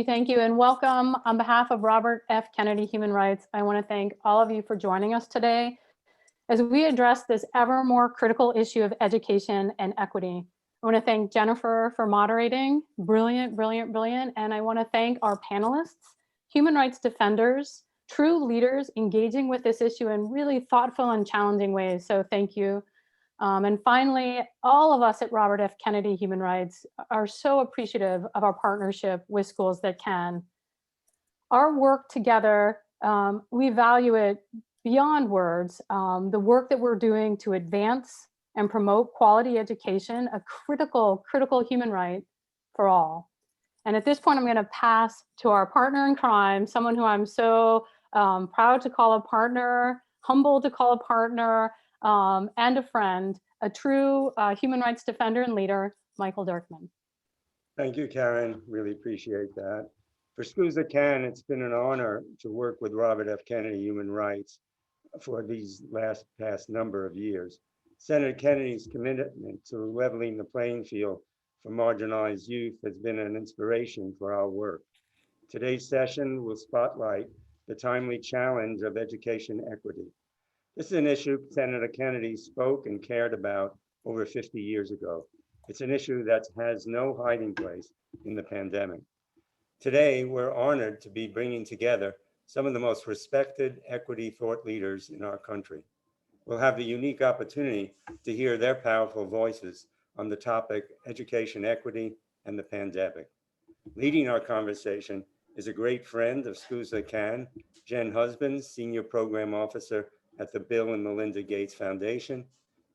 Thank you, and welcome. On behalf of Robert F. Kennedy Human Rights, I want to thank all of you for joining us today as we address this ever more critical issue of education and equity. I want to thank Jennifer for moderating. Brilliant, brilliant, brilliant. And I want to thank our panelists, human rights defenders, true leaders engaging with this issue in really thoughtful and challenging ways. So thank you. And finally, all of us at Robert F. Kennedy Human Rights are so appreciative of our partnership with Schools That Can. Our work together, we value it beyond words. The work that we're doing to advance and promote quality education, a critical human right for all. And at this point, I'm going to pass to our partner in crime, someone who I'm so proud to call a partner, humbled to call a partner, and a friend, a true human rights defender and leader, Michael Durkan. Thank you, Karen. Really appreciate that. For Schools That Can, it's been an honor to work with Robert F. Kennedy Human Rights for these past number of years. Senator Kennedy's commitment to leveling the playing field for marginalized youth has been an inspiration for our work. Today's session will spotlight the timely challenge of education equity. This is an issue Senator Kennedy spoke and cared about over 50 years ago. It's an issue that has no hiding place in the pandemic. Today, we're honored to be bringing together some of the most respected equity thought leaders in our country. We'll have the unique opportunity to hear their powerful voices on the topic education equity and the pandemic. Leading our conversation is a great friend of Schools That Can, Jen Husbands, Senior Program Officer at the Bill and Melinda Gates Foundation.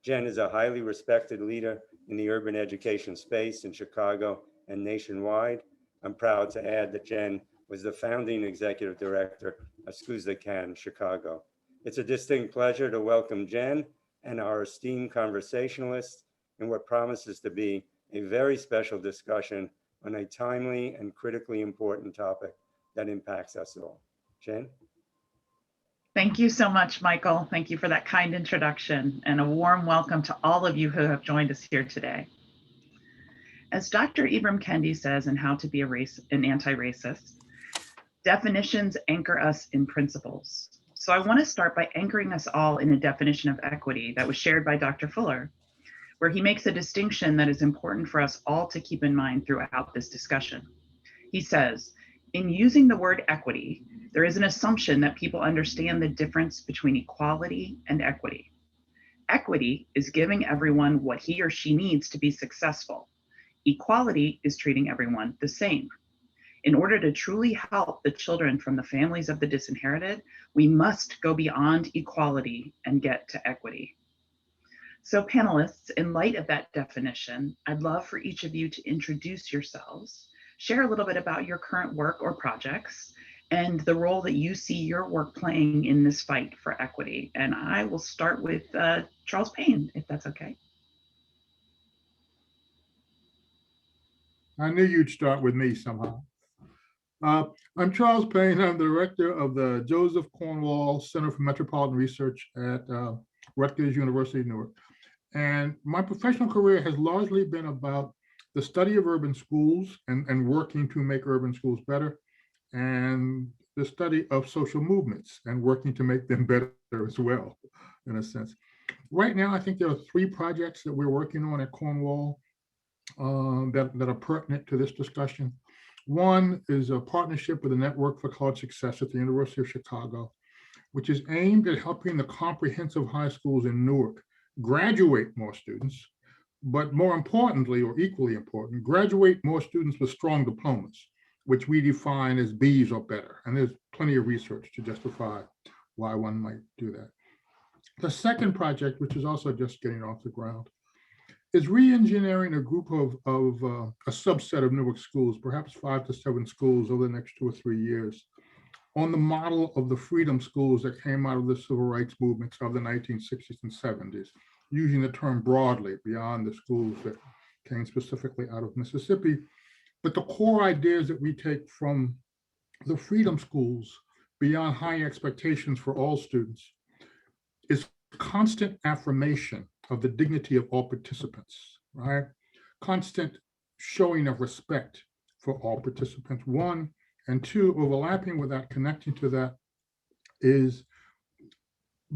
Jen is a highly respected leader in the urban education space in Chicago and nationwide. I'm proud to add that Jen was the founding executive director of Schools That Can Chicago. It's a distinct pleasure to welcome Jen and our esteemed conversationalists in what promises to be a very special discussion on a timely and critically important topic that impacts us all. Jen? Thank you so much, Michael. Thank you for that kind introduction, and a warm welcome to all of you who have joined us here today. As Dr. Ibram Kendi says in How to Be an Anti-Racist, definitions anchor us in principles. So I want to start by anchoring us all in a definition of equity that was shared by Dr. Fuller, where he makes a distinction that is important for us all to keep in mind throughout this discussion. He says, in using the word equity, there is an assumption that people understand the difference between equality and equity. Equity is giving everyone what he or she needs to be successful. Equality is treating everyone the same. In order to truly help the children from the families of the disinherited, we must go beyond equality and get to equity. So panelists, in light of that definition, I'd love for each of you to introduce yourselves, share a little bit about your current work or projects, and the role that you see your work playing in this fight for equity. And I will start with Charles Payne, if that's okay. I knew you'd start with me somehow. I'm Charles Payne. I'm the director of the Joseph Cornwall Center for Metropolitan Research at Rutgers University, Newark. And my professional career has largely been about the study of urban schools and working to make urban schools better, and the study of social movements and working to make them better as well, in a sense. Right now, I think there are 3 projects that we're working on at Cornwall that are pertinent to this discussion. One is a partnership with the Network for College Success at the University of Chicago, which is aimed at helping the comprehensive high schools in Newark graduate more students, but more importantly, or equally important, graduate more students with strong diplomas, which we define as Bs or better. And there's plenty of research to justify why one might do that. The second project, which is also just getting off the ground, is re-engineering a group of a subset of Newark schools, perhaps 5 to 7 schools over the next 2 or 3 years, on the model of the freedom schools that came out of the civil rights movements of the 1960s and 70s, using the term broadly beyond the schools that came specifically out of Mississippi. But the core ideas that we take from the freedom schools beyond high expectations for all students is constant affirmation of the dignity of all participants, right? Constant showing of respect for all participants, one, and two, overlapping with that, connecting to that, is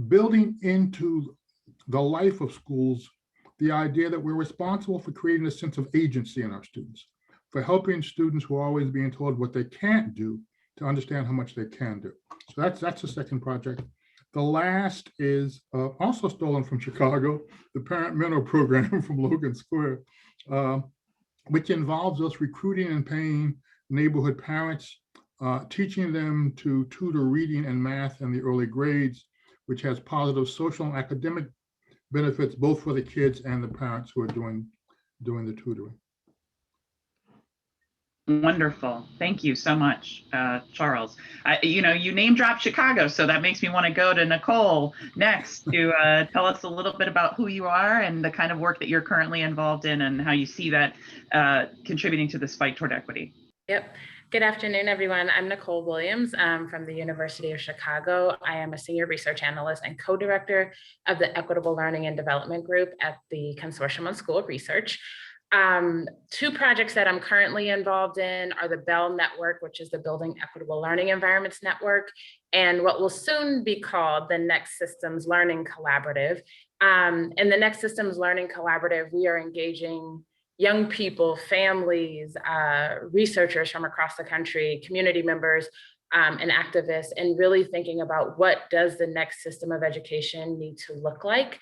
building into the life of schools the idea that we're responsible for creating a sense of agency in our students, for helping students who are always being told what they can't do to understand how much they can do. So that's the second project. The last is also stolen from Chicago, the Parent Mentor Program from Logan Square, which involves us recruiting and paying neighborhood parents, teaching them to tutor reading and math in the early grades, which has positive social and academic benefits both for the kids and the parents who are doing the tutoring. Wonderful. Thank you so much, Charles. You name dropped Chicago, so that makes me want to go to Nicole next to tell us a little bit about who you are and the kind of work that you're currently involved in and how you see that contributing to this fight toward equity. Yep. Good afternoon, everyone. I'm Nicole Williams from the University of Chicago. I am a senior research analyst and co-director of the Equitable Learning and Development Group at the Consortium on School of Research. Two projects that I'm currently involved in are the BELL Network, which is the Building Equitable Learning Environments Network, and what will soon be called the Next Systems Learning Collaborative. In the Next Systems Learning Collaborative, we are engaging young people, families, researchers from across the country, community members, and activists, and really thinking about what does the next system of education need to look like.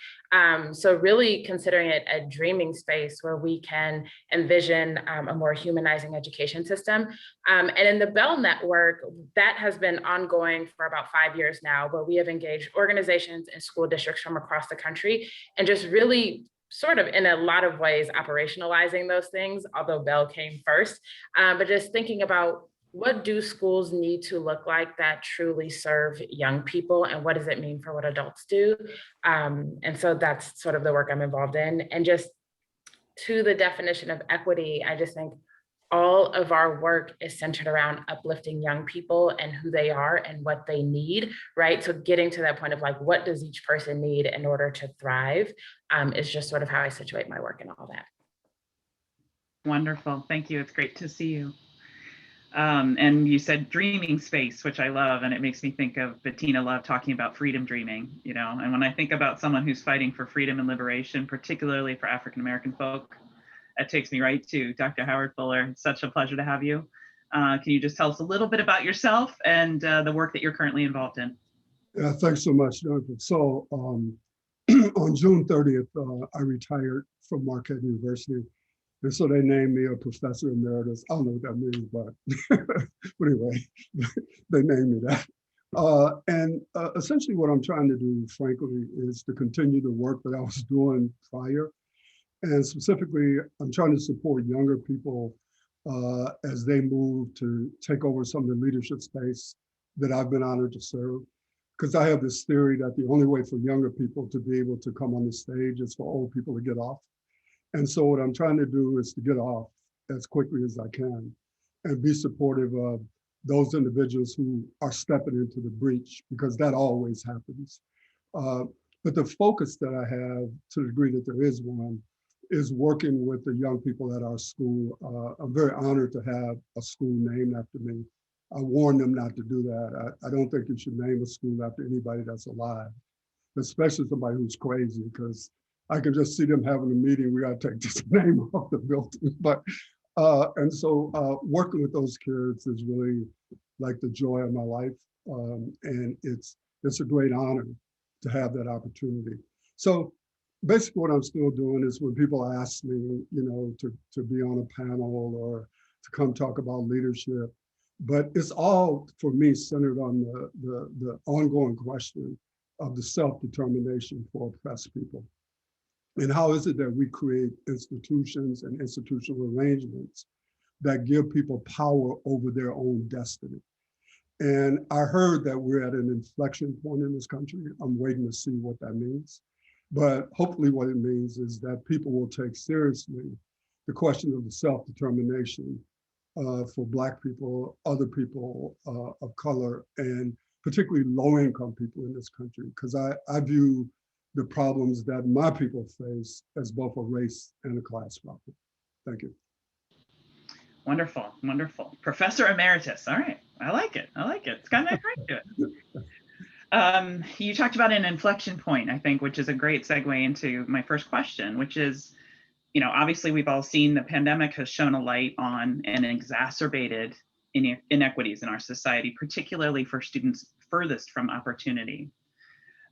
So really considering it a dreaming space where we can envision a more humanizing education system. And in the BELL Network, that has been ongoing for about 5 years now, where we have engaged organizations and school districts from across the country and just really sort of in a lot of ways operationalizing those things, although BELL came first, but just thinking about what do schools need to look like that truly serve young people, and what does it mean for what adults do? And so that's sort of the work I'm involved in. And just to the definition of equity, I just think all of our work is centered around uplifting young people and who they are and what they need, right? So getting to that point of like, what does each person need in order to thrive is just sort of how I situate my work and all that. Wonderful. Thank you. It's great to see you. And you said dreaming space, which I love, and it makes me think of Bettina Love talking about freedom dreaming, and when I think about someone who's fighting for freedom and liberation, particularly for African-American folk, that takes me right to Dr. Howard Fuller. It's such a pleasure to have you. Can you just tell us a little bit about yourself and the work that you're currently involved in? Yeah, thanks so much, Durkan. So on June 30th, I retired from Marquette University. And so they named me a professor emeritus. I don't know what that means, but anyway, they named me that. And essentially what I'm trying to do, frankly, is to continue the work that I was doing prior. And specifically, I'm trying to support younger people as they move to take over some of the leadership space that I've been honored to serve. Because I have this theory that the only way for younger people to be able to come on the stage is for old people to get off. And so what I'm trying to do is to get off as quickly as I can and be supportive of those individuals who are stepping into the breach, because that always happens. But the focus that I have, to the degree that there is one, is working with the young people at our school. I'm very honored to have a school named after me. I warn them not to do that. I don't think you should name a school after anybody that's alive, especially somebody who's crazy, because I can just see them having a meeting. We got to take this name off the building. But and so working with those kids is really like the joy of my life, and it's a great honor to have that opportunity. So basically, what I'm still doing is when people ask me, to be on a panel or to come talk about leadership, but it's all for me centered on the ongoing question of the self-determination for oppressed people. And how is it that we create institutions and institutional arrangements that give people power over their own destiny? And I heard that we're at an inflection point in this country. I'm waiting to see what that means. But hopefully what it means is that people will take seriously the question of the self-determination for Black people, other people of color, and particularly low-income people in this country, because I view the problems that my people face as both a race and a class problem. Thank you. Wonderful, wonderful. Professor Emeritus. All right. I like it. I like it. It's got a nice ring to it. You talked about an inflection point, I think, which is a great segue into my first question, which is, you know, obviously we've all seen the pandemic has shown a light on and exacerbated inequities in our society, particularly for students furthest from opportunity.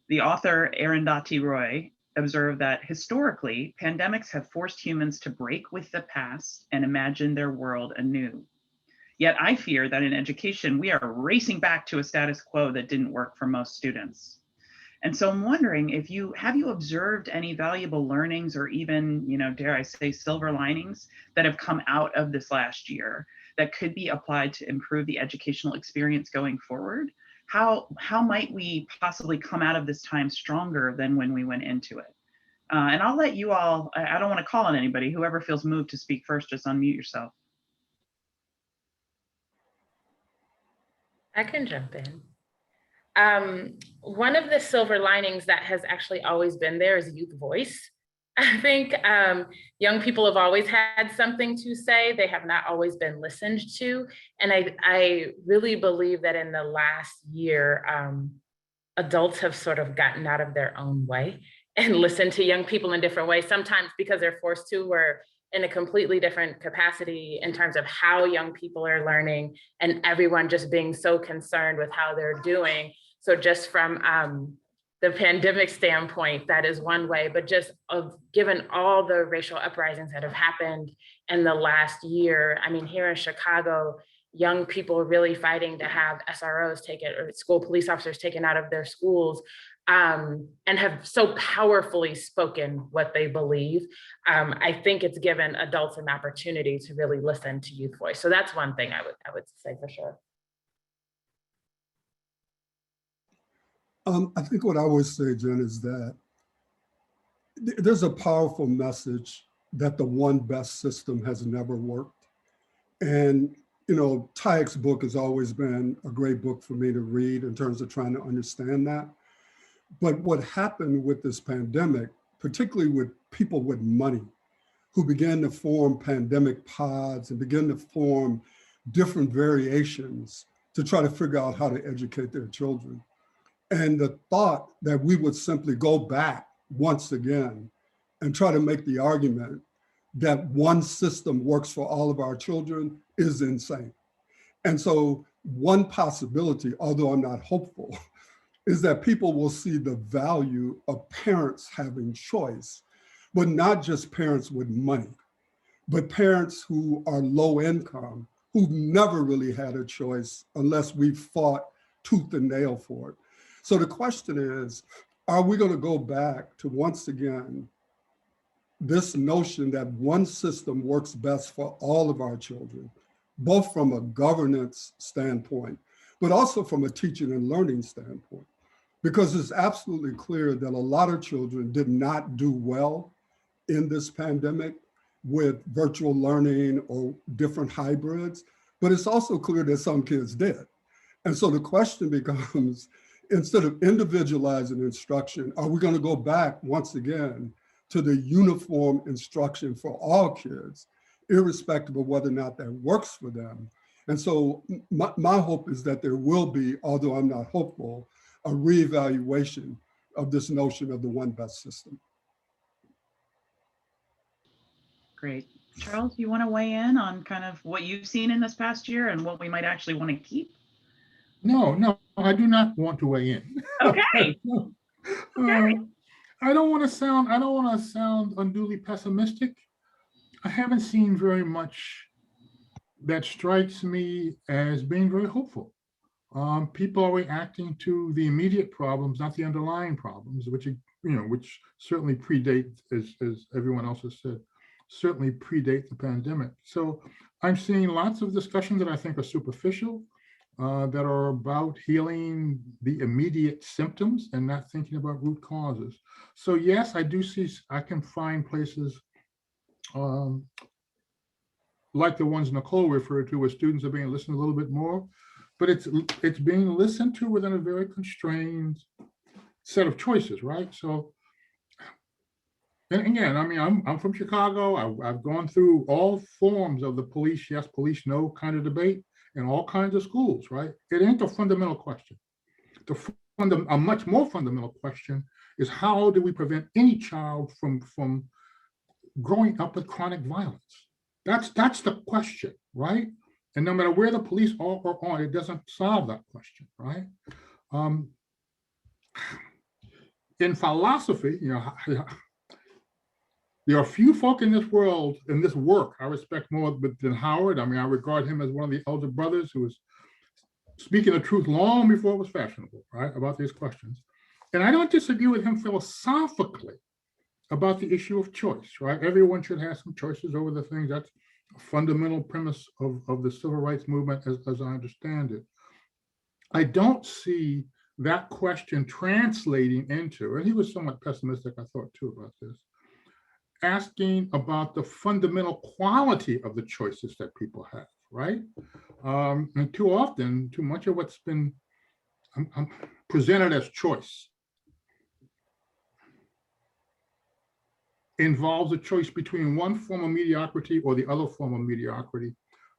The author Arundhati Roy observed that historically, pandemics have forced humans to break with the past and imagine their world anew. Yet I fear that in education, we are racing back to a status quo that didn't work for most students. And so I'm wondering if have you observed any valuable learnings or even, you know, dare I say, silver linings that have come out of this last year that could be applied to improve the educational experience going forward? How might we possibly come out of this time stronger than when we went into it? And I'll let you all, I don't want to call on anybody, whoever feels moved to speak first, just unmute yourself. I can jump in. One of the silver linings that has actually always been there is youth voice. I think young people have always had something to say. They have not always been listened to. And I really believe that in the last year, adults have sort of gotten out of their own way and listened to young people in different ways, sometimes because they're forced to, or in a completely different capacity in terms of how young people are learning and everyone just being so concerned with how they're doing. So just from the pandemic standpoint, that is one way, but just given all the racial uprisings that have happened in the last year, I mean, here in Chicago, young people really fighting to have SROs taken or school police officers taken out of their schools, and have so powerfully spoken what they believe. I think it's given adults an opportunity to really listen to youth voice. So that's one thing I would say for sure. I think what I would say, Jen, is that there's a powerful message that the one best system has never worked. And, you know, Tayek's book has always been a great book for me to read in terms of trying to understand that. But what happened with this pandemic, particularly with people with money who began to form pandemic pods and begin to form different variations to try to figure out how to educate their children. And the thought that we would simply go back once again and try to make the argument that one system works for all of our children is insane. And so one possibility, although I'm not hopeful, is that people will see the value of parents having choice, but not just parents with money, but parents who are low income, who've never really had a choice unless we fought tooth and nail for it. So the question is, are we going to go back to, once again, this notion that one system works best for all of our children, both from a governance standpoint, but also from a teaching and learning standpoint? Because it's absolutely clear that a lot of children did not do well in this pandemic with virtual learning or different hybrids, but it's also clear that some kids did. And so the question becomes, instead of individualizing instruction, are we going to go back once again to the uniform instruction for all kids, irrespective of whether or not that works for them? And so my hope is that there will be, although I'm not hopeful, a reevaluation of this notion of the one best system. Great. Charles, you want to weigh in on kind of what you've seen in this past year and what we might actually want to keep? No, I do not want to weigh in. Okay. Okay. I don't want to sound unduly pessimistic. I haven't seen very much that strikes me as being very hopeful. People are reacting to the immediate problems, not the underlying problems, which certainly predate, as everyone else has said, certainly predate the pandemic. So I'm seeing lots of discussions that I think are superficial, that are about healing the immediate symptoms and not thinking about root causes. So yes, I can find places like the ones Nicole referred to, where students are being listened a little bit more, but it's being listened to within a very constrained set of choices, right? So And again, I mean, I'm from Chicago. I've gone through all forms of the police, yes, police, no kind of debate in all kinds of schools, right? It ain't a fundamental question. A much more fundamental question is how do we prevent any child from growing up with chronic violence? That's the question, right? And no matter where the police are on, it doesn't solve that question, right? In philosophy, you know, there are few folk in this world, in this work, I respect more than Howard. I mean, I regard him as one of the elder brothers who was speaking the truth long before it was fashionable, right, about these questions. And I don't disagree with him philosophically about the issue of choice, right? Everyone should have some choices over the things. That's a fundamental premise of the civil rights movement, as I understand it. I don't see that question translating into, and he was somewhat pessimistic, I thought, too, about this, asking about the fundamental quality of the choices that people have, right? And too often, too much of what's been presented as choice involves a choice between one form of mediocrity or the other form of mediocrity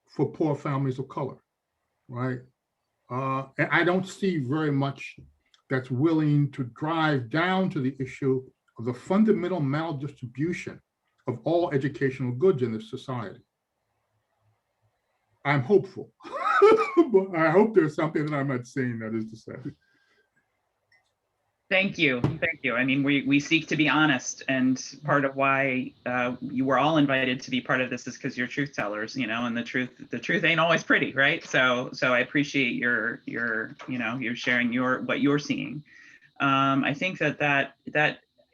for poor families of color, right? And I don't see very much that's willing to drive down to the issue of the fundamental maldistribution of all educational goods in this society. I'm hopeful, but I hope there's something that I'm not seeing, that is to say. Thank you. Thank you. I mean, we seek to be honest, and part of why you were all invited to be part of this is because you're truth tellers, you know, and the truth ain't always pretty, right? So I appreciate your you're sharing what you're seeing. I think that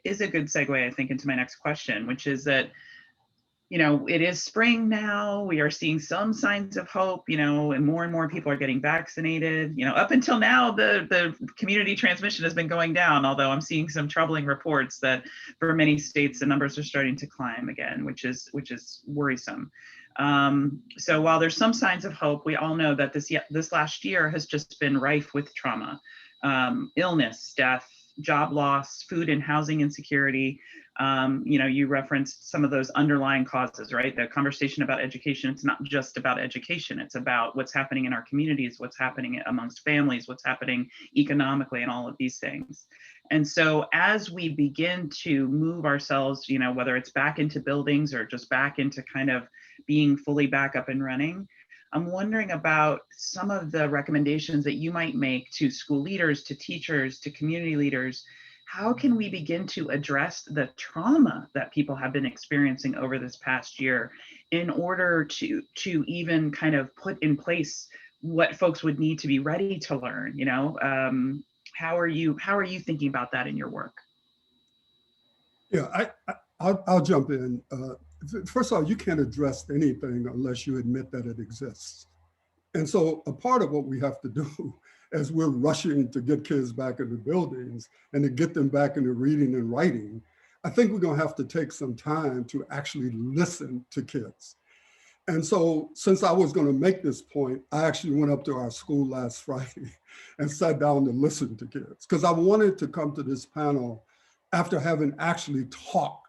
is a good segue, I think, into my next question, which is that, you know, it is spring now. We are seeing some signs of hope, you know, and more people are getting vaccinated. You know, up until now, the community transmission has been going down, although I'm seeing some troubling reports that for many states, the numbers are starting to climb again, which is worrisome. So while there's some signs of hope, we all know that this last year has just been rife with trauma, illness, death, job loss, food and housing insecurity. You know, you referenced some of those underlying causes, right? The conversation about education, it's not just about education. It's about what's happening in our communities, what's happening amongst families, what's happening economically, and all of these things. And so as we begin to move ourselves, you know, whether it's back into buildings or just back into kind of being fully back up and running, I'm wondering about some of the recommendations that you might make to school leaders, to teachers, to community leaders. How can we begin to address the trauma that people have been experiencing over this past year in order to even kind of put in place what folks would need to be ready to learn? You know, how are you thinking about that in your work? Yeah, I'll jump in. First of all, you can't address anything unless you admit that it exists. And so a part of what we have to do as we're rushing to get kids back into buildings and to get them back into reading and writing, I think we're going to have to take some time to actually listen to kids. And so since I was going to make this point, I actually went up to our school last Friday and sat down to listen to kids, because I wanted to come to this panel after having actually talked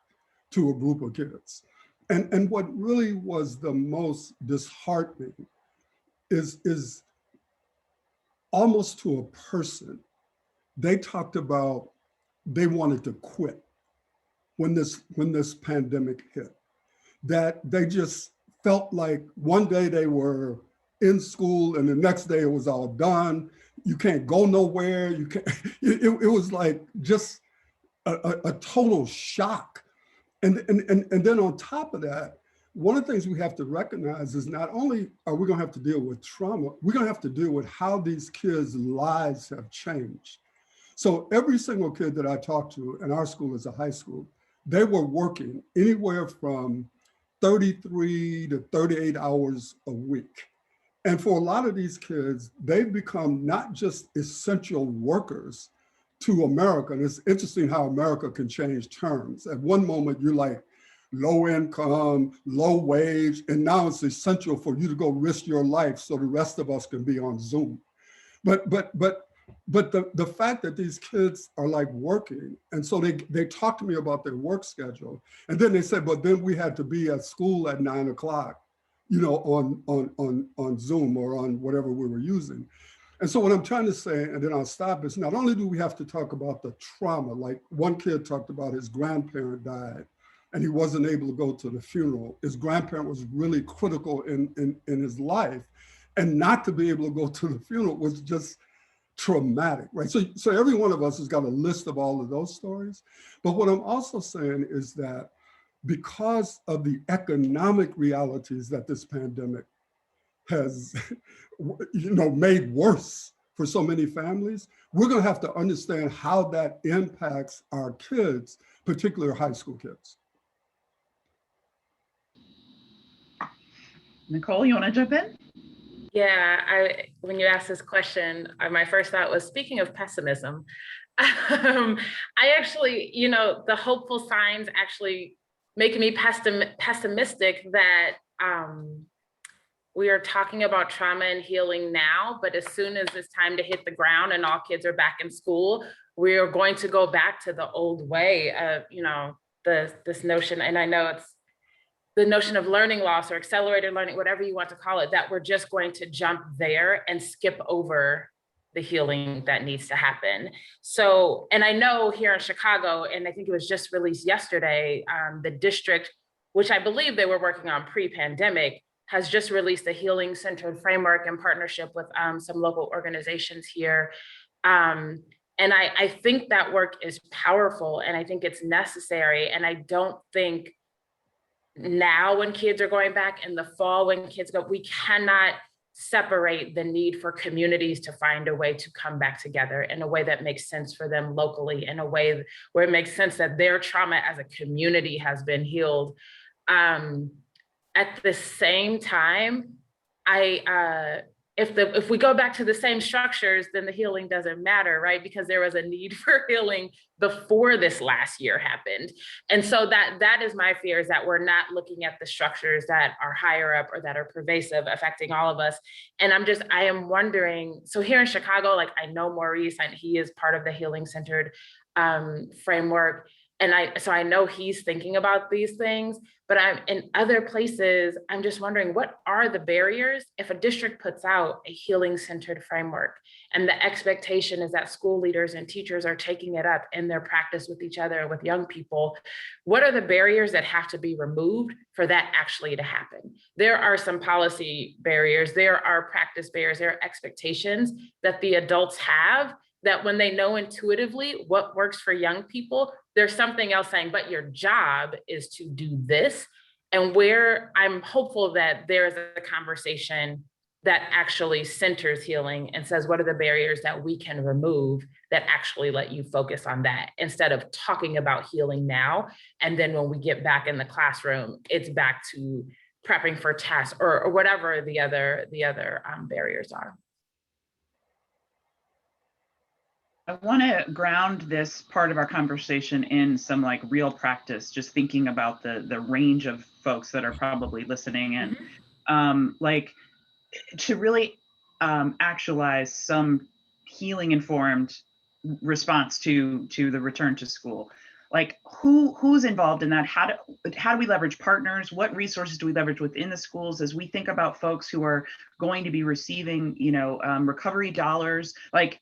to a group of kids. And what really was the most disheartening is almost to a person, they talked about they wanted to quit when this pandemic hit, that they just felt like one day they were in school and the next day it was all done. You can't go nowhere. You can't, it was like just a total shock. And then on top of that, one of the things we have to recognize is not only are we going to have to deal with trauma, we're going to have to deal with how these kids' lives have changed. So every single kid that I talked to in our school as a high school, they were working anywhere from 33 to 38 hours a week. And for a lot of these kids, they've become not just essential workers to America. And it's interesting how America can change terms. At one moment, you're like low income, low wage, and now it's essential for you to go risk your life so the rest of us can be on Zoom. But But the fact that these kids are like working, and so they talk to me about their work schedule, and then they said, but then we had to be at school at 9 o'clock, you know, on Zoom or on whatever we were using. And so what I'm trying to say, and then I'll stop, is not only do we have to talk about the trauma, like one kid talked about his grandparent died and he wasn't able to go to the funeral. His grandparent was really critical in his life, and not to be able to go to the funeral was just traumatic, right? So every one of us has got a list of all of those stories. But what I'm also saying is that because of the economic realities that this pandemic has, you know, made worse for so many families, we're going to have to understand how that impacts our kids, particularly high school kids. Nicole, you want to jump in? Yeah, when you asked this question, my first thought was, speaking of pessimism, I actually, you know, the hopeful signs actually make me pessimistic that we are talking about trauma and healing now, but as soon as it's time to hit the ground and all kids are back in school, we are going to go back to the old way of, you know, this notion, and I know it's the notion of learning loss or accelerated learning, whatever you want to call it, that we're just going to jump there and skip over the healing that needs to happen. So, and I know here in Chicago, and I think it was just released yesterday, the district, which I believe they were working on pre-pandemic, has just released a healing-centered framework in partnership with some local organizations here. And I think that work is powerful, and I think it's necessary. And I don't think now when kids are going back, in the fall when kids go, we cannot separate the need for communities to find a way to come back together in a way that makes sense for them locally, in a way where it makes sense that their trauma as a community has been healed. At the same time, if we go back to the same structures, then the healing doesn't matter, right? Because there was a need for healing before this last year happened. And so that is my fear, is that we're not looking at the structures that are higher up or that are pervasive, affecting all of us. And I am wondering, so here in Chicago, like I know Maurice, and he is part of the healing centered framework. And so I know he's thinking about these things, but I'm in other places, I'm just wondering, what are the barriers if a district puts out a healing centered framework and the expectation is that school leaders and teachers are taking it up in their practice with each other, with young people? What are the barriers that have to be removed for that actually to happen? There are some policy barriers, there are practice barriers, there are expectations that the adults have, that when they know intuitively what works for young people, there's something else saying, but your job is to do this. And where I'm hopeful that there's a conversation that actually centers healing and says, what are the barriers that we can remove that actually let you focus on that, instead of talking about healing now. And then when we get back in the classroom, it's back to prepping for tests or whatever the other barriers are. I want to ground this part of our conversation in some like real practice, just thinking about the range of folks that are probably listening, and like to really actualize some healing informed response to the return to school. Like who's involved in that? How do we leverage partners? What resources do we leverage within the schools as we think about folks who are going to be receiving, you know, recovery dollars? Like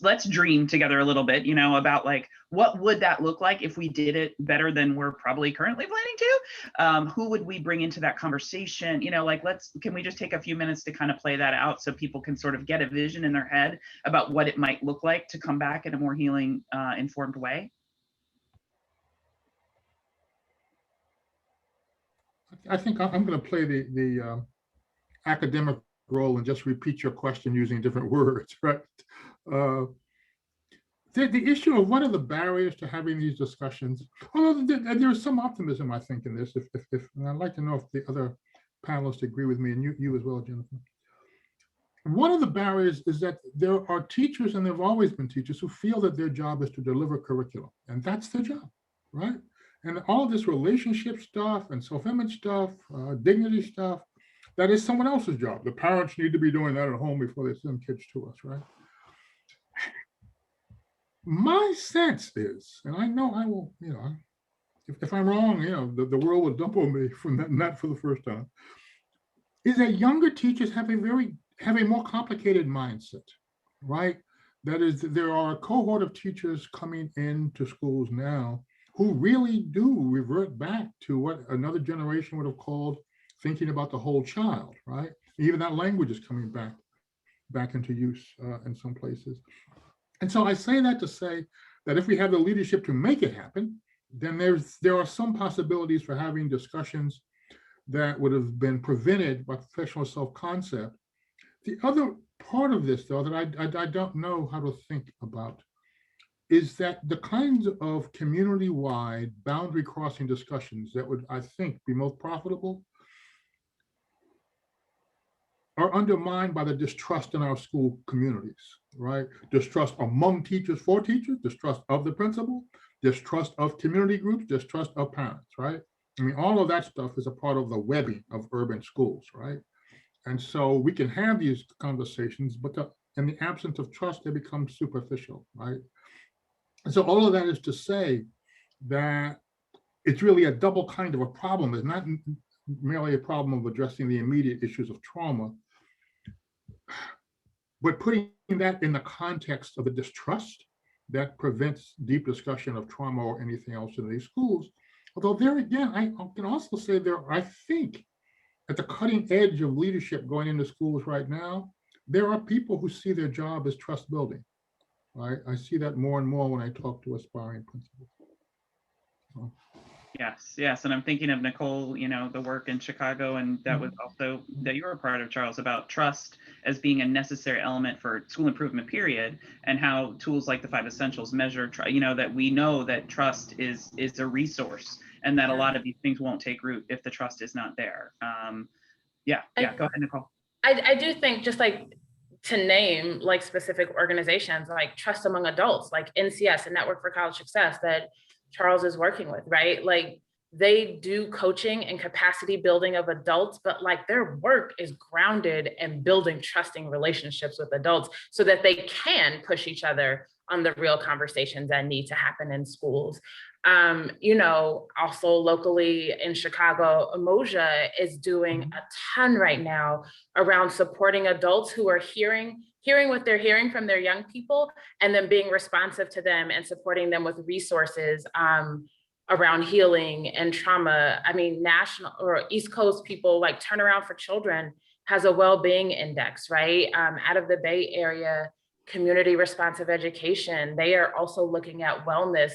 let's dream together a little bit, you know, about like, what would that look like if we did it better than we're probably currently planning to? Who would we bring into that conversation? You know, like, can we just take a few minutes to kind of play that out so people can sort of get a vision in their head about what it might look like to come back in a more healing informed way? I think I'm going to play the academic role and just repeat your question using different words, right? The issue of what are the barriers to having these discussions, although there's some optimism, I think, in this, and I'd like to know if the other panelists agree with me, and you as well, Jennifer. One of the barriers is that there are teachers, and there have always been teachers, who feel that their job is to deliver curriculum, and that's their job, right? And all of this relationship stuff and self-image stuff, dignity stuff, that is someone else's job. The parents need to be doing that at home before they send kids to us, right? My sense is, and I know I will, if I'm wrong, the world will dump on me from that, not for the first time, is that younger teachers have a more complicated mindset, right? That is, there are a cohort of teachers coming into schools now who really do revert back to what another generation would have called thinking about the whole child, right? Even that language is coming back into use in some places. And so I say that to say that if we have the leadership to make it happen, then there are some possibilities for having discussions that would have been prevented by professional self-concept. The other part of this, though, that I don't know how to think about is that the kinds of community-wide boundary crossing discussions that would, I think, be most profitable are undermined by the distrust in our school communities, right? Distrust among teachers for teachers, distrust of the principal, distrust of community groups, distrust of parents, right? I mean, all of that stuff is a part of the webbing of urban schools, right? And so we can have these conversations, but in the absence of trust, they become superficial, right? And so all of that is to say that it's really a double kind of a problem. It's not merely a problem of addressing the immediate issues of trauma, but putting that in the context of a distrust that prevents deep discussion of trauma or anything else in these schools. Although there again, I can also say I think, at the cutting edge of leadership going into schools right now, there are people who see their job as trust building. Right? I see that more and more when I talk to aspiring principals. So. Yes. And I'm thinking of Nicole, the work in Chicago, and that was also that you were a part of, Charles, about trust as being a necessary element for school improvement, period, and how tools like the 5 essentials measure, that we know that trust is a resource, and that a lot of these things won't take root if the trust is not there. Go ahead, Nicole. I do think, just like to name like specific organizations like Trust Among Adults, like NCS, a Network for College Success that Charles is working with, right? Like they do coaching and capacity building of adults, but like their work is grounded in building trusting relationships with adults so that they can push each other on the real conversations that need to happen in schools. Also locally in Chicago, Umoja is doing a ton right now around supporting adults who are hearing what they're hearing from their young people, and then being responsive to them and supporting them with resources around healing and trauma. I mean, national or East Coast people like Turnaround for Children has a well-being index, right? Out of the Bay Area, Community Responsive Education, they are also looking at wellness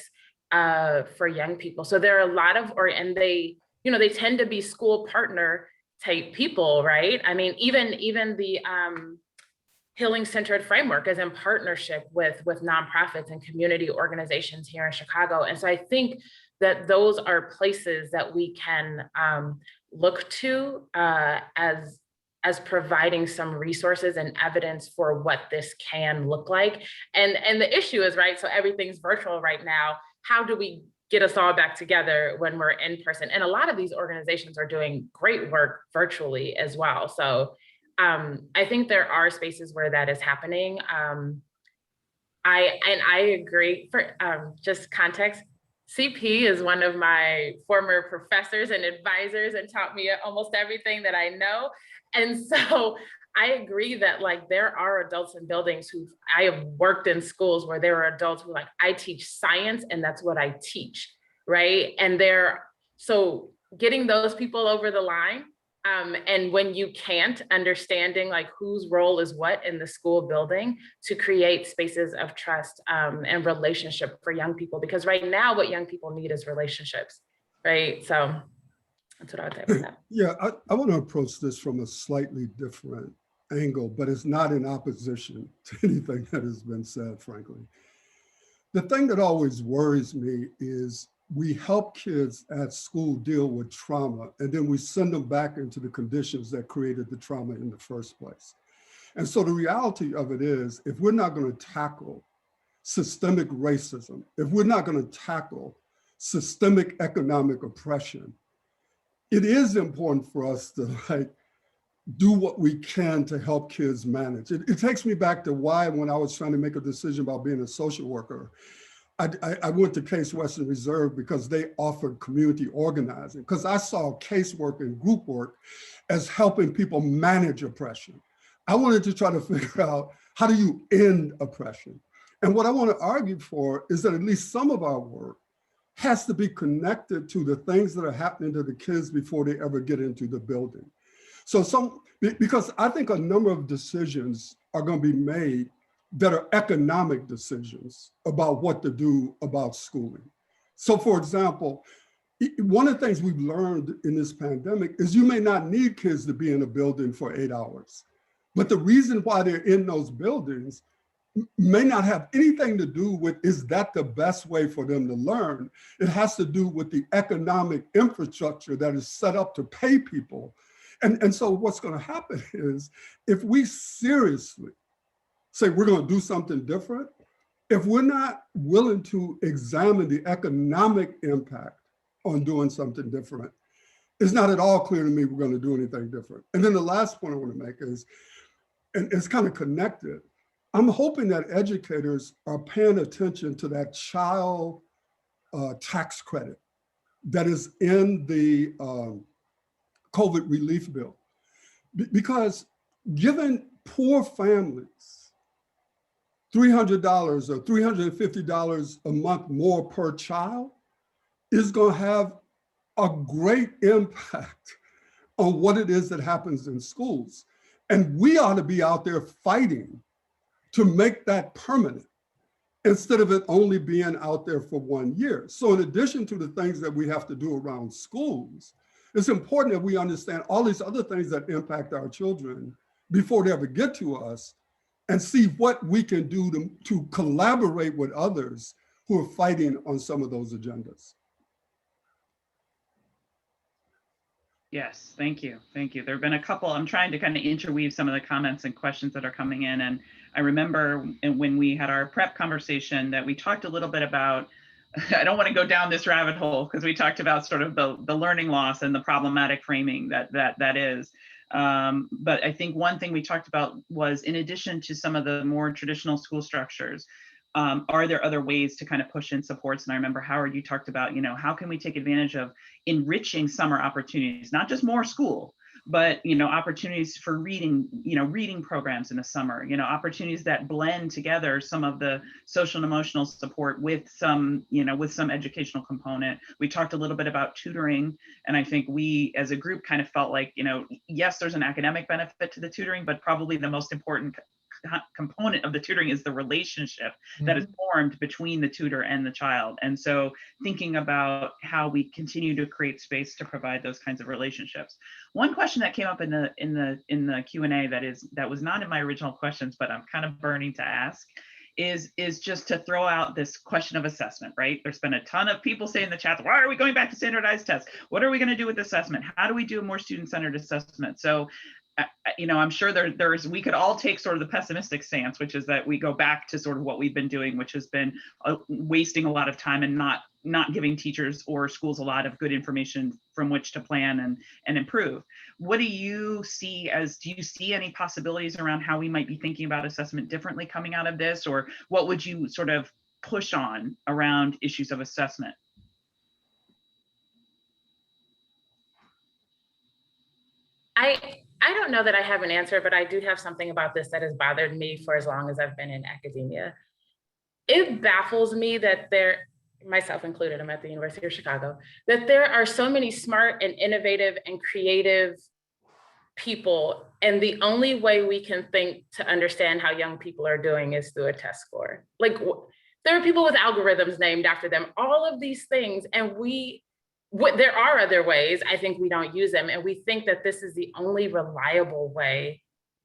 for young people. So there are a lot of, they tend to be school partner type people, right? I mean, even the Healing Centered Framework is in partnership with nonprofits and community organizations here in Chicago. And so I think that those are places that we can look to as providing some resources and evidence for what this can look like. And the issue is, right, so everything's virtual right now. How do we get us all back together when we're in person? And a lot of these organizations are doing great work virtually as well. So I think there are spaces where that is happening. I agree. For just context, CP is one of my former professors and advisors and taught me almost everything that I know. And so I agree that like there are adults in buildings I have worked in schools where there are adults who like, I teach science and that's what I teach, right? And so getting those people over the line, and when you can't, understanding like whose role is what in the school building to create spaces of trust and relationship for young people, because right now what young people need is relationships, right? So that's what I would say about that. Yeah, I want to approach this from a slightly different angle, but it's not in opposition to anything that has been said, frankly. The thing that always worries me is we help kids at school deal with trauma, and then we send them back into the conditions that created the trauma in the first place. And so the reality of it is, if we're not going to tackle systemic racism, if we're not going to tackle systemic economic oppression, it is important for us to like do what we can to help kids manage. It takes me back to why, when I was trying to make a decision about being a social worker, I went to Case Western Reserve because they offered community organizing, because I saw casework and group work as helping people manage oppression. I wanted to try to figure out, how do you end oppression? And what I want to argue for is that at least some of our work has to be connected to the things that are happening to the kids before they ever get into the building. So because I think a number of decisions are going to be made that are economic decisions about what to do about schooling. So for example, one of the things we've learned in this pandemic is you may not need kids to be in a building for 8 hours, but the reason why they're in those buildings may not have anything to do with, is that the best way for them to learn? It has to do with the economic infrastructure that is set up to pay people. And so what's going to happen is, if we seriously say we're going to do something different, if we're not willing to examine the economic impact on doing something different, it's not at all clear to me we're going to do anything different. And then the last point I want to make is, and it's kind of connected, I'm hoping that educators are paying attention to that child tax credit that is in the COVID relief bill. Because giving poor families $300 or $350 a month more per child is going to have a great impact on what it is that happens in schools. And we ought to be out there fighting to make that permanent, instead of it only being out there for 1 year. So in addition to the things that we have to do around schools, it's important that we understand all these other things that impact our children before they ever get to us, and see what we can do to collaborate with others who are fighting on some of those agendas. Yes, thank you. Thank you. There have been a couple, I'm trying to kind of interweave some of the comments and questions that are coming in. And I remember when we had our prep conversation that we talked a little bit about, I don't want to go down this rabbit hole, because we talked about sort of the learning loss and the problematic framing that is. But I think one thing we talked about was, in addition to some of the more traditional school structures, are there other ways to kind of push in supports? And I remember, Howard, you talked about, how can we take advantage of enriching summer opportunities, not just more school, but, opportunities for reading, reading programs in the summer, opportunities that blend together some of the social and emotional support with some, with some educational component. We talked a little bit about tutoring. And I think we as a group kind of felt like, yes, there's an academic benefit to the tutoring, but probably the most important component of the tutoring is the relationship that is formed between the tutor and the child. And so thinking about how we continue to create space to provide those kinds of relationships. One question that came up in the Q&A that was not in my original questions, but I'm kind of burning to ask, is just to throw out this question of assessment, right? There's been a ton of people saying in the chat, why are we going back to standardized tests? What are we going to do with assessment? How do we do a more student-centered assessment? So I'm sure we could all take sort of the pessimistic stance, which is that we go back to sort of what we've been doing, which has been wasting a lot of time and not giving teachers or schools a lot of good information from which to plan and improve. What do you see any possibilities around how we might be thinking about assessment differently coming out of this? Or what would you sort of push on around issues of assessment? I don't know that I have an answer, but I do have something about this that has bothered me for as long as I've been in academia. It baffles me that myself included, I'm at the University of Chicago, that there are so many smart and innovative and creative people, and the only way we can think to understand how young people are doing is through a test score. Like, there are people with algorithms named after them, all of these things, and there are other ways. I think we don't use them, and we think that this is the only reliable way.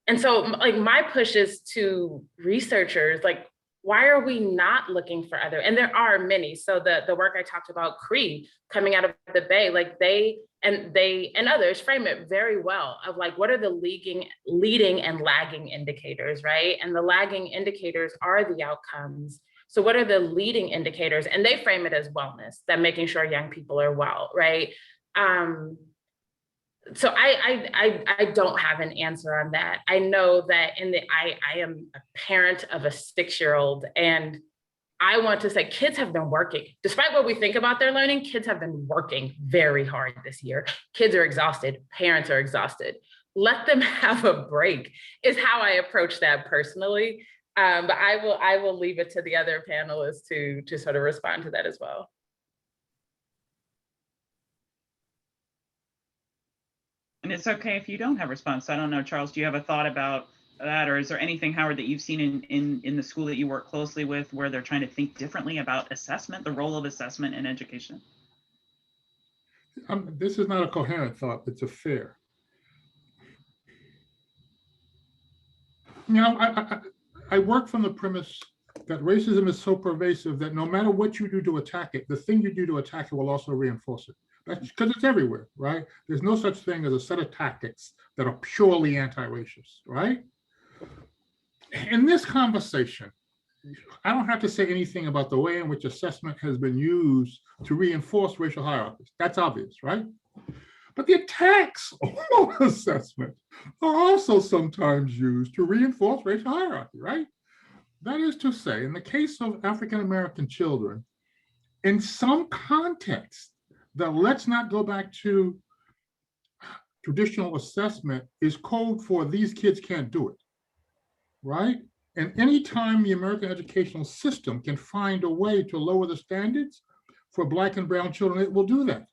And so, like, my push is to researchers, like, why are we not looking for other? And there are many. So the work I talked about, Cree, coming out of the Bay, like they and others frame it very well of like, what are the leading and lagging indicators, right? And the lagging indicators are the outcomes. So what are the leading indicators? And they frame it as wellness, that making sure young people are well, right? So I don't have an answer on that. I know that I am a parent of a 6-year-old, and I want to say kids have been working. Despite what we think about their learning, kids have been working very hard this year. Kids are exhausted, parents are exhausted. Let them have a break is how I approach that personally. But I will leave it to the other panelists to sort of respond to that as well. And it's okay if you don't have a response. I don't know, Charles, do you have a thought about that? Or is there anything, Howard, that you've seen in the school that you work closely with where they're trying to think differently about assessment, the role of assessment in education? This is not a coherent thought, it's a fair. You know, I work from the premise that racism is so pervasive that no matter what you do to attack it, the thing you do to attack it will also reinforce it. That's because it's everywhere, right? There's no such thing as a set of tactics that are purely anti-racist, right? In this conversation, I don't have to say anything about the way in which assessment has been used to reinforce racial hierarchies. That's obvious, right? But the attacks on assessment are also sometimes used to reinforce racial hierarchy, right? That is to say, in the case of African-American children, in some context, that let's not go back to traditional assessment is code for these kids can't do it, right? And anytime the American educational system can find a way to lower the standards for Black and brown children, it will do that,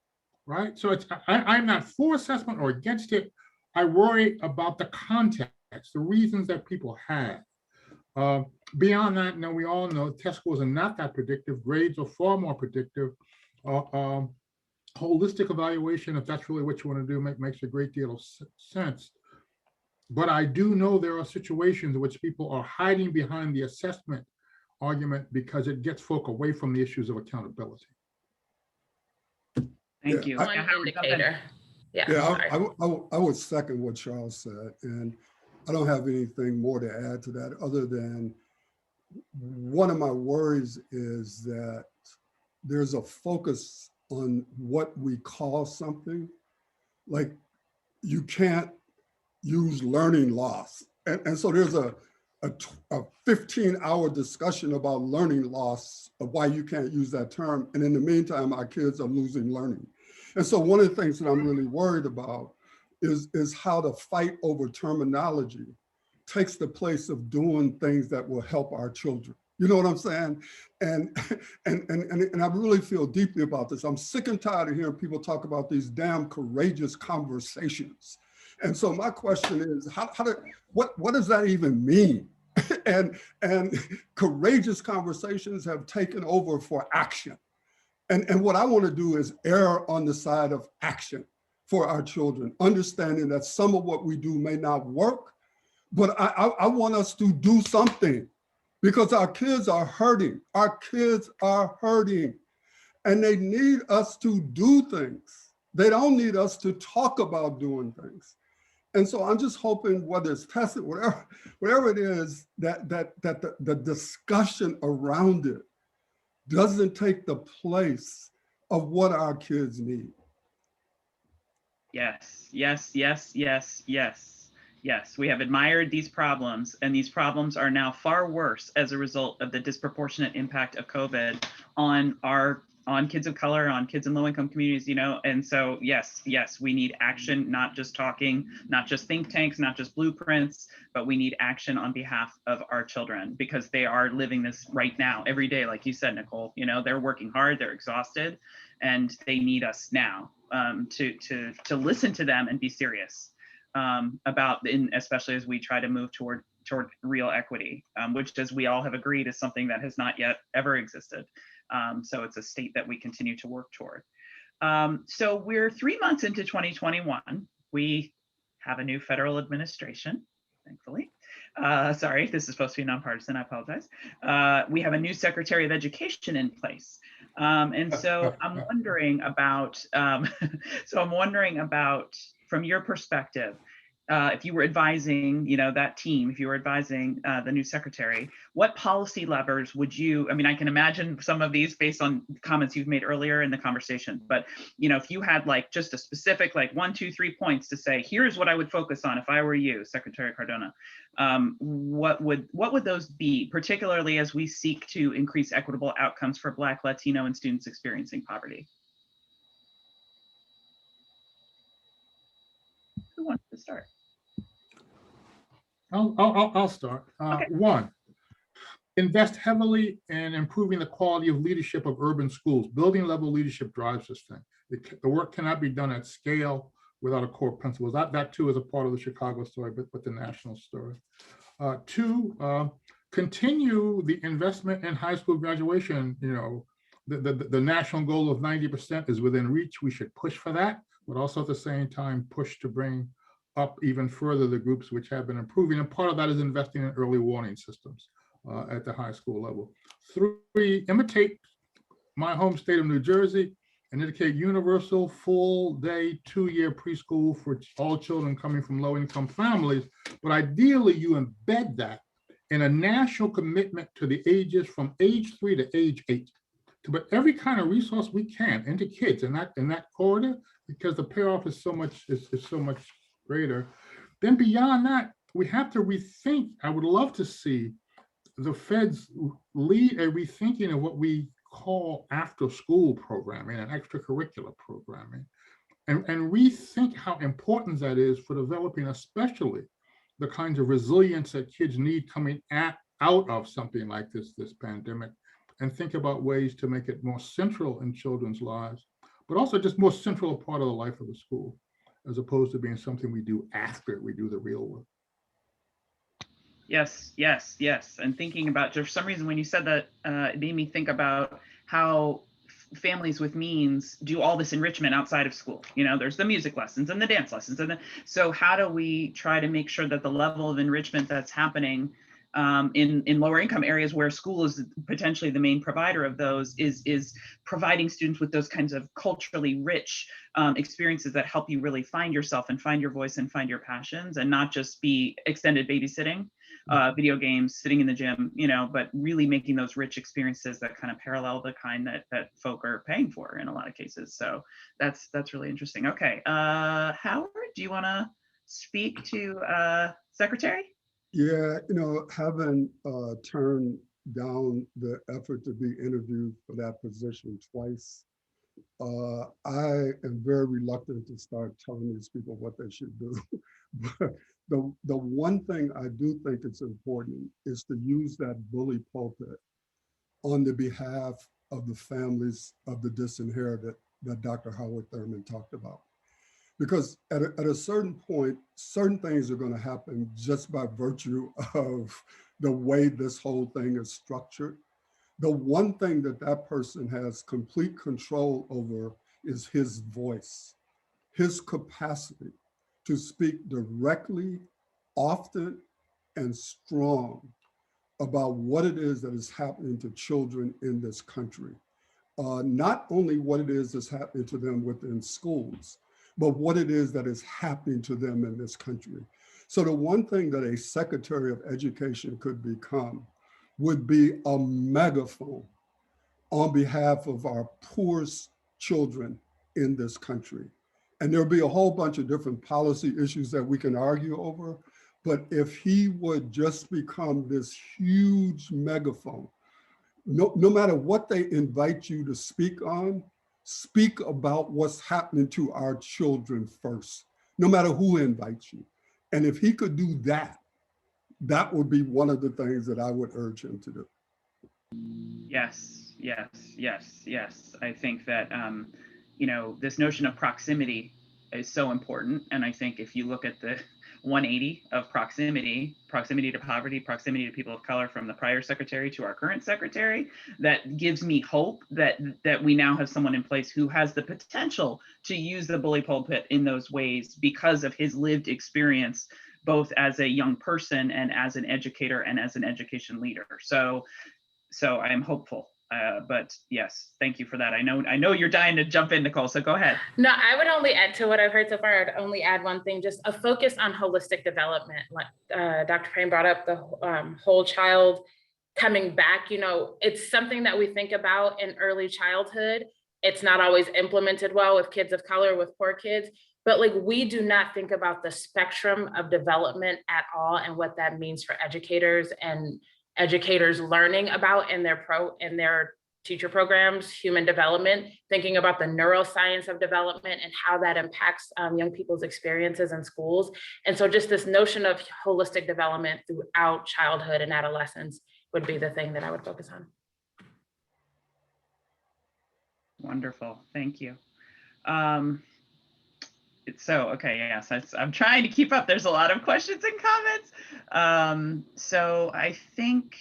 right? So I'm not for assessment or against it. I worry about the context, the reasons that people have. Beyond that, we all know test scores are not that predictive. Grades are far more predictive. Holistic evaluation, if that's really what you want to do, makes a great deal of sense. But I do know there are situations in which people are hiding behind the assessment argument because it gets folk away from the issues of accountability. Thank you. One indicator. Yeah, I would second what Charles said, and I don't have anything more to add to that other than one of my worries is that there's a focus on what we call something. Like you can't use learning loss. And so there's a 15-hour discussion about learning loss of why you can't use that term. And in the meantime, our kids are losing learning. And so one of the things that I'm really worried about is how the fight over terminology takes the place of doing things that will help our children. You know what I'm saying? And I really feel deeply about this. I'm sick and tired of hearing people talk about these damn courageous conversations. And so my question is, what does that even mean? and courageous conversations have taken over for action. And what I want to do is err on the side of action for our children, understanding that some of what we do may not work, but I want us to do something. Because our kids are hurting. Our kids are hurting. And they need us to do things. They don't need us to talk about doing things. And so I'm just hoping, whether it's tested, whatever it is, that the discussion around it doesn't take the place of what our kids need. Yes, yes, yes, yes, yes. Yes, we have admired these problems, and these problems are now far worse as a result of the disproportionate impact of COVID on kids of color, on kids in low-income communities, and so yes, we need action, not just talking, not just think tanks, not just blueprints, but we need action on behalf of our children because they are living this right now, every day, like you said, Nicole, they're working hard, they're exhausted, and they need us now to listen to them and be serious. Especially as we try to move toward real equity, which, as we all have agreed, is something that has not yet ever existed. So it's a state that we continue to work toward. So we're 3 months into 2021. We have a new federal administration, thankfully. Sorry, this is supposed to be nonpartisan, I apologize. We have a new Secretary of Education in place. And so I'm wondering about, from your perspective, if you were advising, that team, if you were advising the new secretary, what policy levers would you, I mean, I can imagine some of these based on comments you've made earlier in the conversation, but, if you had like just a specific, like 1, 2, 3 points to say, here's what I would focus on if I were you, Secretary Cardona, what would those be, particularly as we seek to increase equitable outcomes for Black, Latino, and students experiencing poverty? Who wants to start? I'll start. Okay. One, invest heavily in improving the quality of leadership of urban schools. Building level leadership drives this thing. The work cannot be done at scale without a core principles. That too is a part of the Chicago story, but the national story. Two, continue the investment in high school graduation. The national goal of 90% is within reach. We should push for that, but also at the same time push to bring up even further the groups which have been improving. And part of that is investing in early warning systems at the high school level. Three, imitate my home state of New Jersey and indicate universal full day 2-year preschool for all children coming from low income families. But ideally you embed that in a national commitment to the ages from age 3 to age 8, to put every kind of resource we can into kids in that corridor, because the payoff is so much greater. Then beyond that, we have to rethink. I would love to see the feds lead a rethinking of what we call after school programming and extracurricular programming, and rethink how important that is for developing especially the kinds of resilience that kids need coming out of something like this pandemic, and think about ways to make it more central in children's lives, but also just more central a part of the life of the school, as opposed to being something we do after we do the real work. Yes. And thinking about, for some reason, when you said that, it made me think about how families with means do all this enrichment outside of school. There's the music lessons and the dance lessons. So how do we try to make sure that the level of enrichment that's happening in lower income areas where school is potentially the main provider of those is providing students with those kinds of culturally rich experiences that help you really find yourself and find your voice and find your passions, and not just be extended babysitting, video games, sitting in the gym, but really making those rich experiences that kind of parallel the kind that folk are paying for in a lot of cases. So that's really interesting. Okay, Howard, do you want to speak to Secretary? Yeah, having turned down the effort to be interviewed for that position twice, I am very reluctant to start telling these people what they should do. But the one thing I do think it's important is to use that bully pulpit on the behalf of the families of the disinherited that Dr. Howard Thurman talked about. Because at a certain point, certain things are going to happen just by virtue of the way this whole thing is structured. The one thing that person has complete control over is his voice, his capacity to speak directly, often, and strong about what it is that is happening to children in this country. Not only what it is that's happening to them within schools, but what it is that is happening to them in this country. So the one thing that a Secretary of Education could become would be a megaphone on behalf of our poorest children in this country. And there'll be a whole bunch of different policy issues that we can argue over, but if he would just become this huge megaphone, no matter what they invite you to speak on, speak about what's happening to our children first, no matter who invites you. And if he could do that, that would be one of the things that I would urge him to do. Yes. I think that, this notion of proximity is so important. And I think if you look at the 180 of proximity to poverty, proximity to people of color, from the prior secretary to our current secretary, that gives me hope that we now have someone in place who has the potential to use the bully pulpit in those ways because of his lived experience, both as a young person and as an educator and as an education leader. So I am hopeful But yes, thank you for that. I know you're dying to jump in, Nicole, so go ahead. No, I would only add to what I've heard so far. I'd only add one thing, just a focus on holistic development. Like Dr. Payne brought up, the whole child coming back. You know, it's something that we think about in early childhood. It's not always implemented well with kids of color, with poor kids, but like we do not think about the spectrum of development at all and what that means for educators and educators learning about in their teacher programs, human development, thinking about the neuroscience of development and how that impacts young people's experiences in schools. And so just this notion of holistic development throughout childhood and adolescence would be the thing that I would focus on. Wonderful, thank you. Okay, yes, I'm trying to keep up. There's a lot of questions and comments. So I think,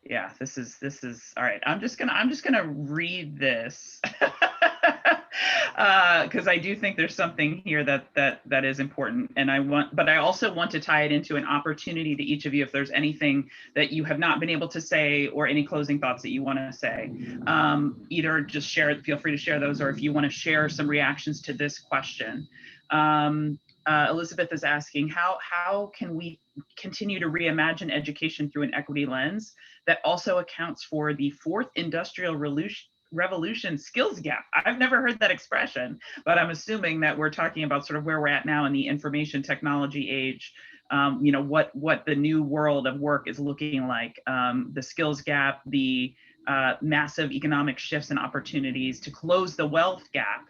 yeah, this is all right. I'm just gonna read this because I do think there's something here that is important, and but I also want to tie it into an opportunity to each of you if there's anything that you have not been able to say or any closing thoughts that you want to say. Either just feel free to share those, or if you want to share some reactions to this question. Elizabeth is asking, how can we continue to reimagine education through an equity lens that also accounts for the fourth industrial revolution skills gap? I've never heard that expression, but I'm assuming that we're talking about sort of where we're at now in the information technology age. You know, what the new world of work is looking like, the skills gap, the massive economic shifts and opportunities to close the wealth gap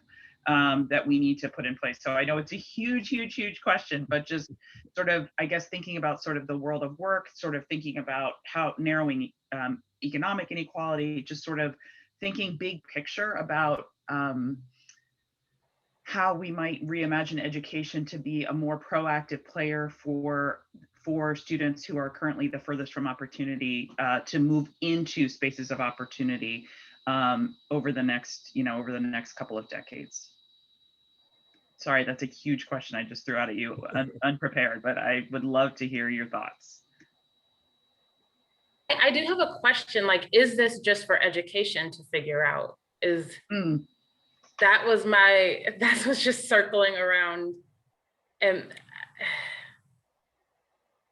that we need to put in place. So I know it's a huge question, but just sort of, I guess, thinking about sort of the world of work, sort of thinking about how narrowing economic inequality, just sort of thinking big picture about how we might reimagine education to be a more proactive player for students who are currently the furthest from opportunity to move into spaces of opportunity over the next couple of decades. Sorry, that's a huge question I just threw out at you unprepared, but I would love to hear your thoughts. I do have a question, like, is this just for education to figure out? That was just circling around, and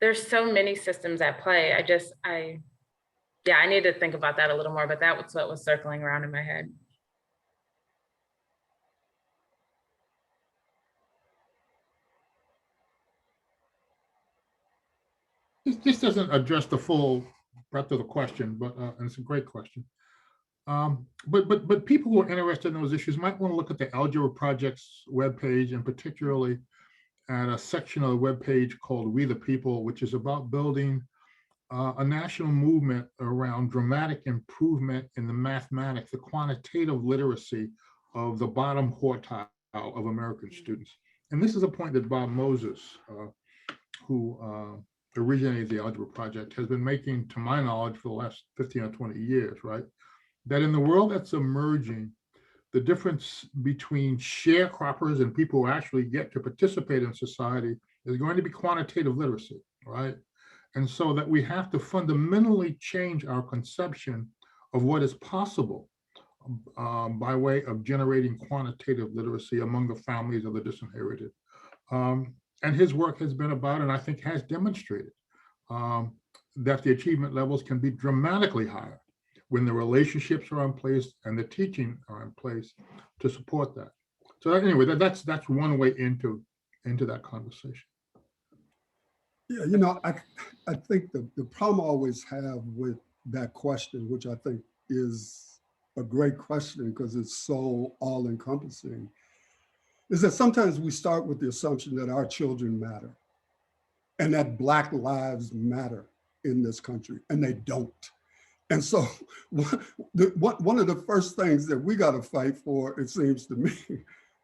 there's so many systems at play. I need to think about that a little more, but that was what was circling around in my head. This doesn't address the full breadth of the question, but and it's a great question. But people who are interested in those issues might want to look at the Algebra Project's webpage, and particularly at a section of the webpage called We the People, which is about building a national movement around dramatic improvement in the mathematics, the quantitative literacy of the bottom quartile of American students. And this is a point that Bob Moses, who originated the Algebra Project, has been making, to my knowledge, for the last 15 or 20 years, right? That in the world that's emerging, the difference between sharecroppers and people who actually get to participate in society is going to be quantitative literacy, right? And so that we have to fundamentally change our conception of what is possible by way of generating quantitative literacy among the families of the disinherited. And his work has been about, and I think has demonstrated, that the achievement levels can be dramatically higher when the relationships are in place and the teaching are in place to support that. So anyway, that's one way into that conversation. Yeah, you know, I think the problem I always have with that question, which I think is a great question because it's so all-encompassing, is that sometimes we start with the assumption that our children matter and that Black lives matter in this country, and they don't. And so one of the first things that we got to fight for, it seems to me,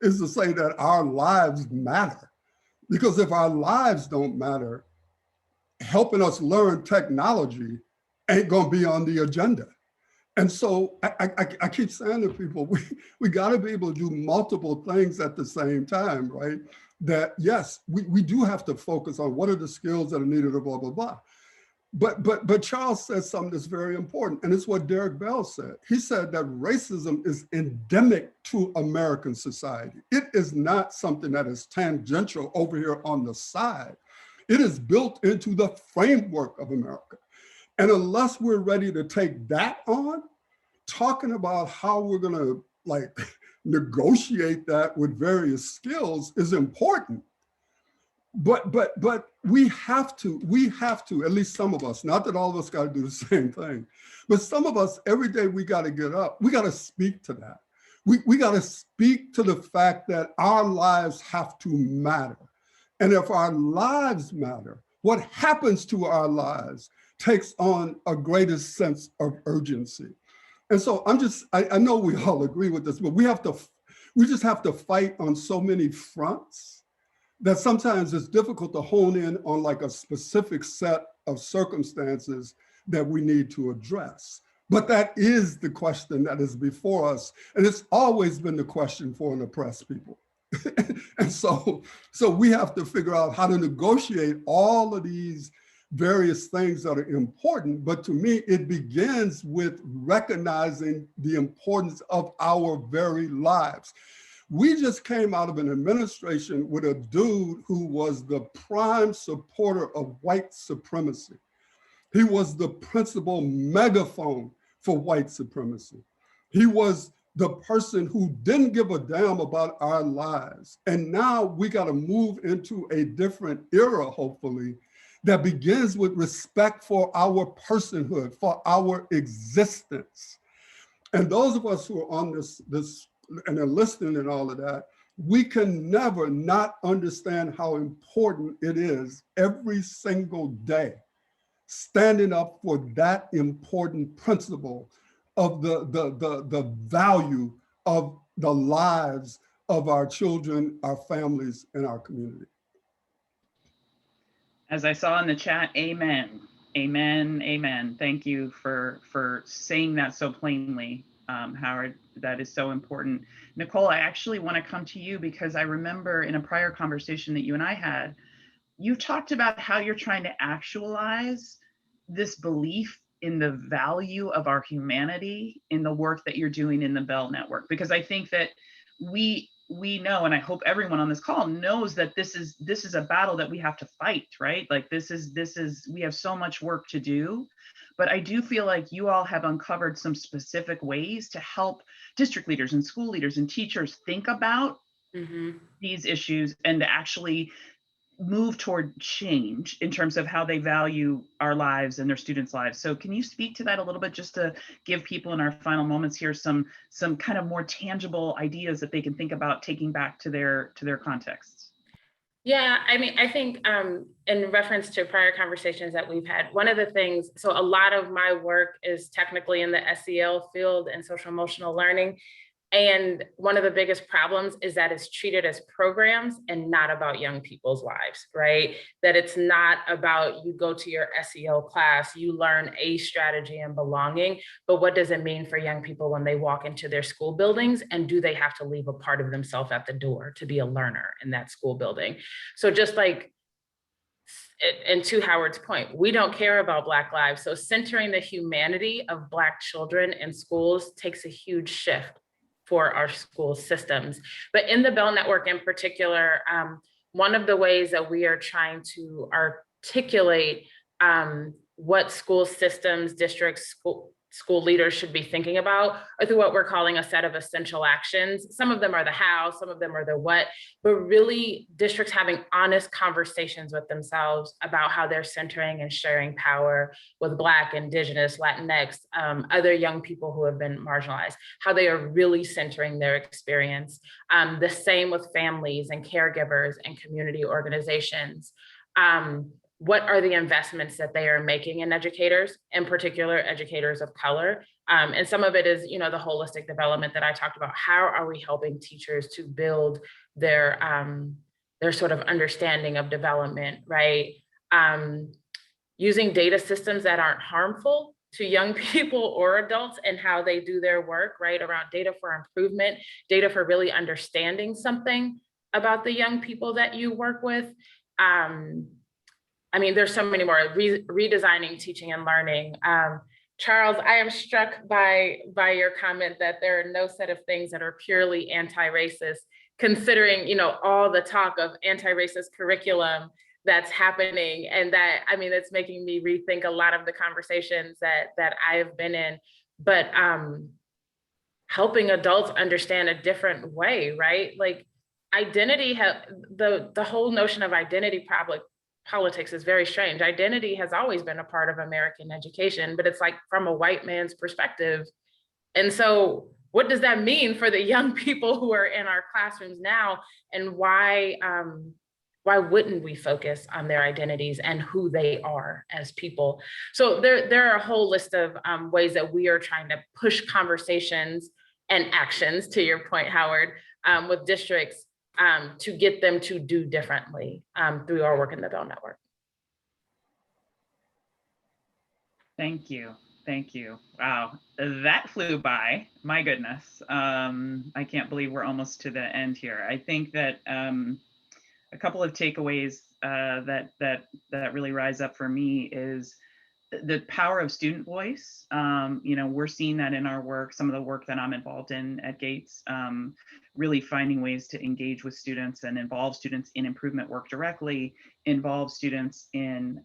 is to say that our lives matter. Because if our lives don't matter, helping us learn technology ain't going to be on the agenda. And so I keep saying to people, we got to be able to do multiple things at the same time, right? That yes, we do have to focus on what are the skills that are needed, blah, blah, blah. But Charles said something that's very important, and it's what Derek Bell said. He said that racism is endemic to American society. It is not something that is tangential over here on the side. It is built into the framework of America. And unless we're ready to take that on, talking about how we're gonna like negotiate that with various skills is important. But we have to, at least some of us, not that all of us got to do the same thing, but some of us, every day we got to get up, we got to speak to that. We got to speak to the fact that our lives have to matter. And if our lives matter, what happens to our lives takes on a greater sense of urgency. And so I know we all agree with this, but we just have to fight on so many fronts that sometimes it's difficult to hone in on like a specific set of circumstances that we need to address. But that is the question that is before us. And it's always been the question for an oppressed people. And so we have to figure out how to negotiate all of these various things that are important. But to me, it begins with recognizing the importance of our very lives. We just came out of an administration with a dude who was the prime supporter of white supremacy. He was the principal megaphone for white supremacy. He was the person who didn't give a damn about our lives. And now we got to move into a different era, hopefully, that begins with respect for our personhood, for our existence. And those of us who are on this and are listening and all of that, we can never not understand how important it is every single day, standing up for that important principle of the value of the lives of our children, our families, and our community. As I saw in the chat, amen, amen, amen. Thank you for saying that so plainly, Howard. That is so important. Nicole, I actually want to come to you because I remember in a prior conversation that you and I had, you talked about how you're trying to actualize this belief in the value of our humanity in the work that you're doing in the Bell Network. Because I think that we know, and I hope everyone on this call knows that this is a battle that we have to fight, right? Like this is we have so much work to do. But I do feel like you all have uncovered some specific ways to help district leaders and school leaders and teachers think about these issues and to actually move toward change in terms of how they value our lives and their students' lives. So can you speak to that a little bit, just to give people in our final moments here some kind of more tangible ideas that they can think about taking back to their contexts? Yeah, I mean, I think in reference to prior conversations that we've had, one of the things, so a lot of my work is technically in the SEL field and social emotional learning. And one of the biggest problems is that it's treated as programs and not about young people's lives, right? That it's not about you go to your SEL class, you learn a strategy and belonging, but what does it mean for young people when they walk into their school buildings, and do they have to leave a part of themselves at the door to be a learner in that school building? So just like, and to Howard's point, we don't care about Black lives. So centering the humanity of Black children in schools takes a huge shift for our school systems. But in the Bell Network in particular, one of the ways that we are trying to articulate what school systems, districts, school leaders should be thinking about are through what we're calling a set of essential actions. Some of them are the how, some of them are the what, but really districts having honest conversations with themselves about how they're centering and sharing power with Black, Indigenous, Latinx, other young people who have been marginalized, how they are really centering their experience. The same with families and caregivers and community organizations. What are the investments that they are making in educators, in particular educators of color? And some of it is, the holistic development that I talked about. How are we helping teachers to build their sort of understanding of development, right? Using data systems that aren't harmful to young people or adults and how they do their work, right? Around data for improvement, data for really understanding something about the young people that you work with. I mean, there's so many more, redesigning teaching and learning. Charles, I am struck by your comment that there are no set of things that are purely anti-racist, considering, you know, all the talk of anti-racist curriculum that's happening. And that, I mean, it's making me rethink a lot of the conversations that I've been in, but helping adults understand a different way, right? Like identity, the whole notion of identity politics is very strange. Identity has always been a part of American education, but it's like from a white man's perspective. And so what does that mean for the young people who are in our classrooms now? And why wouldn't we focus on their identities and who they are as people? So there are a whole list of ways that we are trying to push conversations and actions, to your point, Howard, with districts to get them to do differently through our work in the Bell Network. Thank you. Thank you. Wow, that flew by. My goodness. I can't believe we're almost to the end here. I think that a couple of takeaways that really rise up for me is the power of student voice. You know, we're seeing that in our work, some of the work that I'm involved in at Gates, really finding ways to engage with students and involve students in improvement work directly, involve students in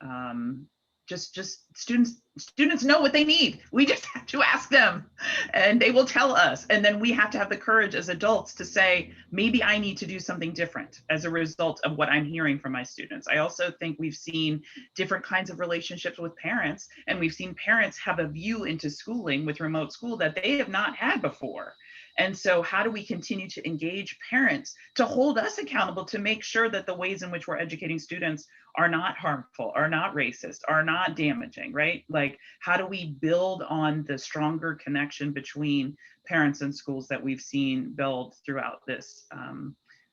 just students know what they need. We just have to ask them and they will tell us. And then we have to have the courage as adults to say, maybe I need to do something different as a result of what I'm hearing from my students. I also think we've seen different kinds of relationships with parents, and we've seen parents have a view into schooling with remote school that they have not had before. And so how do we continue to engage parents to hold us accountable to make sure that the ways in which we're educating students are not harmful, are not racist, are not damaging, right? Like, how do we build on the stronger connection between parents and schools that we've seen build throughout this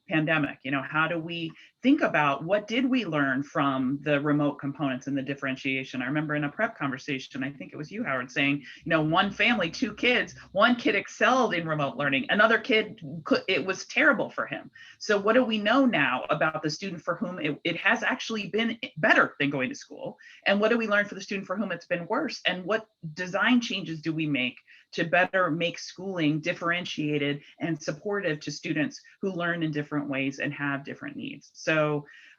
pandemic? You know, how do we think about what did we learn from the remote components and the differentiation? I remember in a prep conversation, I think it was you, Howard, saying, you know, one family, 2 kids, one kid excelled in remote learning, another kid, it was terrible for him. So what do we know now about the student for whom it has actually been better than going to school? And what do we learn for the student for whom it's been worse? And what design changes do we make to better make schooling differentiated and supportive to students who learn in different ways and have different needs? So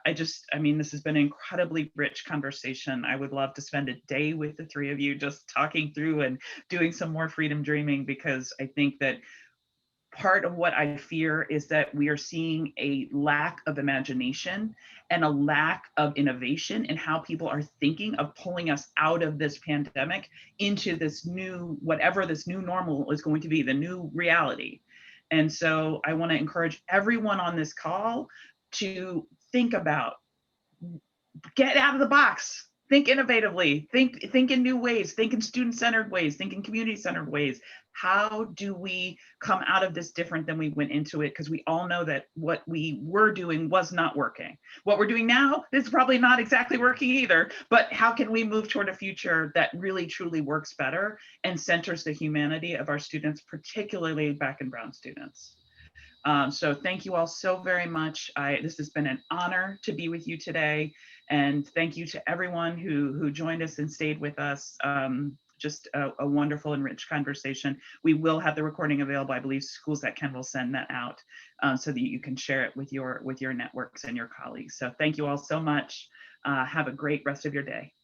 I mean, this has been an incredibly rich conversation. I would love to spend a day with the 3 of you just talking through and doing some more freedom dreaming, because I think that part of what I fear is that we are seeing a lack of imagination and a lack of innovation in how people are thinking of pulling us out of this pandemic into this new, whatever this new normal is going to be, the new reality. And so I want to encourage everyone on this call to think about, get out of the box, think innovatively, think in new ways, think in student-centered ways, think in community-centered ways. How do we come out of this different than we went into it? Because we all know that what we were doing was not working. What we're doing now is probably not exactly working either, but how can we move toward a future that really truly works better and centers the humanity of our students, particularly Black and Brown students? So thank you all so very much. This has been an honor to be with you today. And thank you to everyone who joined us and stayed with us. Just a wonderful and rich conversation. We will have the recording available. I believe Schools That Can will send that out so that you can share it with your networks and your colleagues. So thank you all so much. Have a great rest of your day.